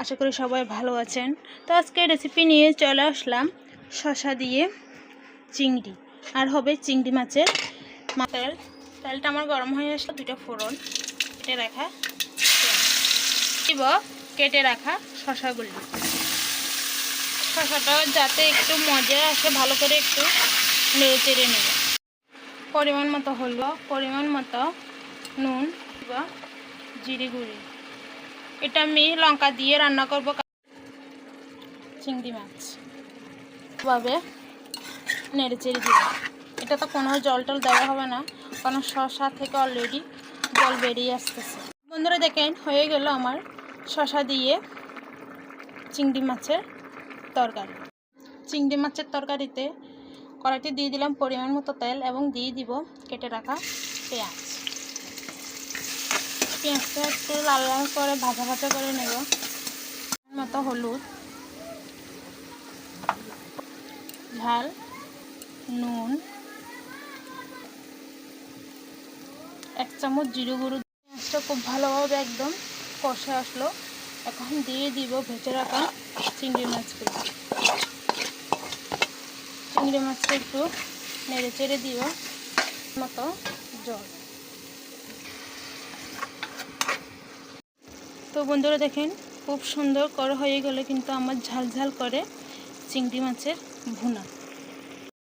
আশা করি সবাই ভালো আছেন। তো আজকে রেসিপি নিয়ে চলে আসলাম শসা দিয়ে চিংড়ি, আর হবে চিংড়ি মাছের মাথার। তেলটা আমার গরম হয়ে আসলে দুটো ফোড়ন কেটে রাখা দিব, কেটে রাখা শসাগুলি। শসাটা যাতে একটু মজা আসে ভালো করে একটু নেড়ে চেড়ে নেব। পরিমাণ মতো হলুদ, পরিমাণ মতো নুন বা জিরে গুঁড়ি। এটা আমি লঙ্কা দিয়ে রান্না করব। চিংড়ি মাছ এভাবে নেড়ে চেড়ে দিব। এটা তো কোনো জল টল দেওয়া হবে না, কারণ শসা থেকে অলরেডি জল বেরিয়ে আসতেছে। বন্ধুরা দেখেন, হয়ে গেল আমার শসা দিয়ে চিংড়ি মাছের তরকারি। চিংড়ি মাছের তরকারিতে কড়াইতে দিয়ে দিলাম পরিমাণ মতো তেল এবং দিয়ে দিব কেটে রাখা পেঁয়াজ। পেঁয়াজটা একটু লাল লাল করে ভাজা ভাজা করে নেব। মতো হলুদ, ঝাল, নুন, 1 চামচ জিরে গুঁড়ো। পেঁয়াজটা খুব ভালোভাবে একদম কষে আসলো। এখন দিয়ে দিব ভেজে রাখা চিংড়ি মাছগুলো। চিংড়ি মাছটা একটু নেড়ে চেড়ে দিব মতো জল। তো বন্ধুরা দেখেন, খুব সুন্দর করে হয়ে গেলে কিন্তু আমার ঝাল ঝাল করে চিংড়ি মাছের ভুনা।